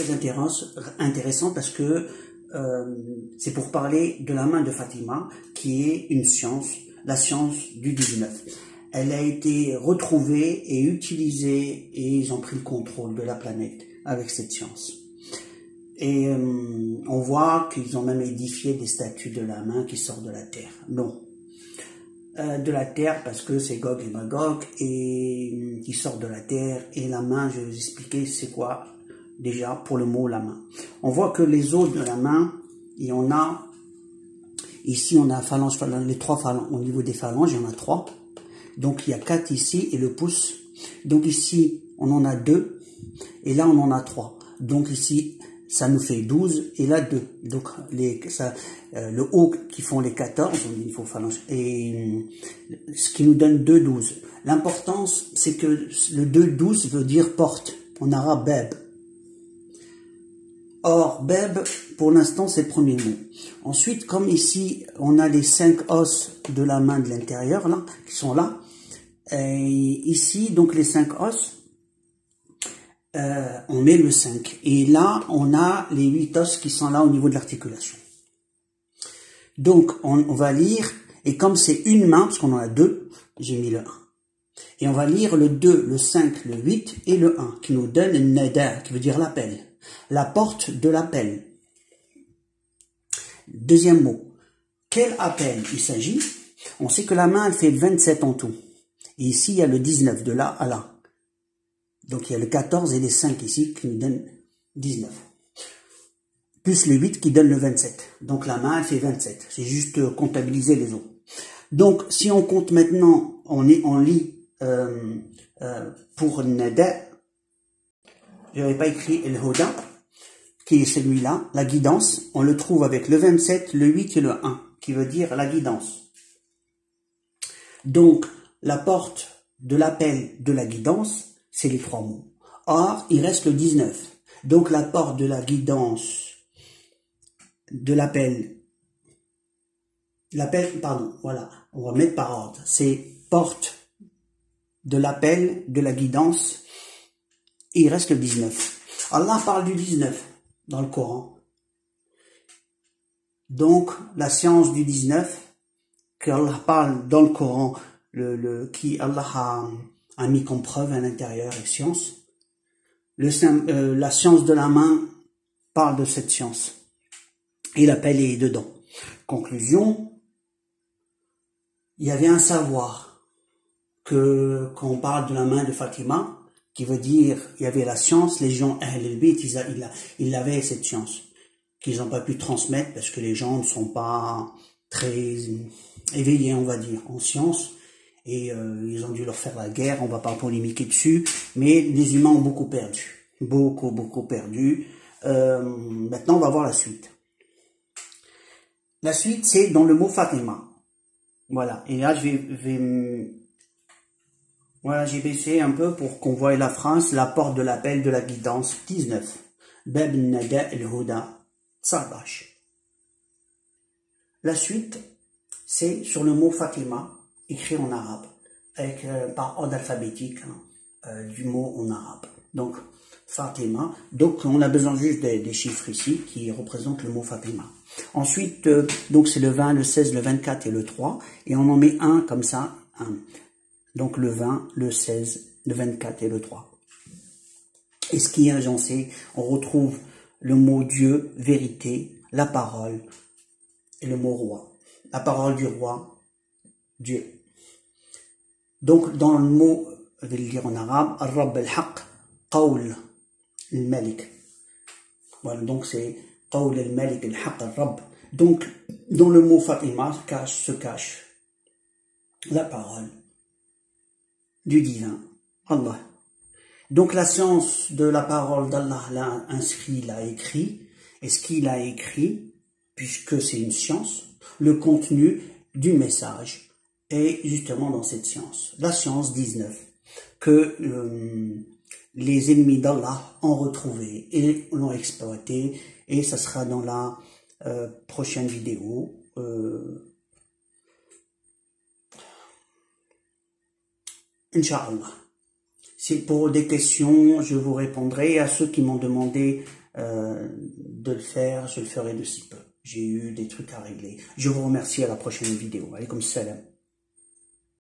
très intéressant parce que c'est pour parler de la main de Fatima, qui est une science, la science du 19. Elle a été retrouvée et utilisée et ils ont pris le contrôle de la planète avec cette science. Et on voit qu'ils ont même édifié des statues de la main qui sortent de la terre. Non. De la terre parce que c'est Gog et Magog et qui sortent de la terre. Et la main, je vais vous expliquer c'est quoi déjà pour le mot la main. On voit que les os de la main, il y en a, ici on a phalange, les trois phalanges, au niveau des phalanges, il y en a 3. Donc il y a 4 ici et le pouce. Donc ici on en a 2 et là on en a 3. Donc ici ça nous fait 12 et là 2. Donc le haut qui font les 14, on dit il faut phalange, et ce qui nous donne 2, 12. L'importance c'est que le 2, 12 veut dire porte, en arabe bab. Or, bab, pour l'instant, c'est le premier mot. Ensuite, comme ici, on a les 5 os de la main de l'intérieur, là, qui sont là. Et ici, donc, les 5 os, on met le 5. Et là, on a les 8 os qui sont là au niveau de l'articulation. Donc, on va lire, et comme c'est une main, parce qu'on en a 2, j'ai mis le 1. Et on va lire le 2, le 5, le 8 et le 1, qui nous donne le nada, qui veut dire l'appel. La porte de l'appel. Deuxième mot. Quel appel il s'agit? On sait que la main, elle fait 27 en tout. Et ici, il y a le 19, de là à là. Donc, il y a le 14 et les 5 ici qui nous donnent 19. Plus le 8 qui donne le 27. Donc, la main, elle fait 27. C'est juste comptabiliser les os. Donc, si on compte maintenant, on lit pour Nada. Je n'avais pas écrit El Huda, qui est celui-là, la guidance. On le trouve avec le 27, le 8 et le 1, qui veut dire la guidance. Donc, la porte de l'appel de la guidance, c'est les 3 mots. Or, il reste le 19. Donc, la porte de la guidance, de l'appel, pardon, voilà, on va mettre par ordre. C'est porte de l'appel de la guidance, et il reste le 19. Allah parle du 19 dans le Coran. Donc, la science du 19, que Allah parle dans le Coran, qui Allah a mis comme preuve à l'intérieur et science. La science de la main parle de cette science. Et l'appel est dedans. Conclusion, il y avait un savoir quand on parle de la main de Fatima, qui veut dire, il y avait la science, les gens, Ahl al-Bayt, ils avaient cette science, qu'ils n'ont pas pu transmettre parce que les gens ne sont pas très éveillés, on va dire, en science, et ils ont dû leur faire la guerre, on va pas polémiquer dessus, mais les humains ont beaucoup perdu, beaucoup perdu. Maintenant, on va voir la suite. La suite, c'est dans le mot Fatima. Voilà, et là, voilà, j'ai baissé un peu pour qu'on voie la phrase, la porte de l'appel de la guidance, 19. Bab nada al-huda, 19. La suite, c'est sur le mot Fatima, écrit en arabe, avec par ordre alphabétique du mot en arabe. Donc, Fatima. Donc, on a besoin juste des chiffres ici qui représentent le mot Fatima. Ensuite, donc c'est le 20, le 16, le 24 et le 3. Et on en met un comme ça, un. Donc le 20, le 16, le 24 et le 3. Et ce qui est agencé, on retrouve le mot Dieu, vérité, la parole et le mot roi. La parole du roi, Dieu. Donc dans le mot, je vais le lire en arabe, Ar-Rabb al-Haq, Qawl al-Malik. Voilà, donc c'est Qawl al-Malik al-Haq al-Rabb. Donc dans le mot Fatima se cache la parole du divin, Allah. Donc la science de la parole d'Allah l'a inscrit, l'a écrit, et ce qu'il a écrit, puisque c'est une science, le contenu du message est justement dans cette science, la science 19, que les ennemis d'Allah ont retrouvé et l'ont exploité, et ça sera dans la prochaine vidéo. Inch'Allah. Si pour des questions, je vous répondrai. À ceux qui m'ont demandé de le faire, je le ferai de si peu. J'ai eu des trucs à régler. Je vous remercie, à la prochaine vidéo. Alaykoum salam.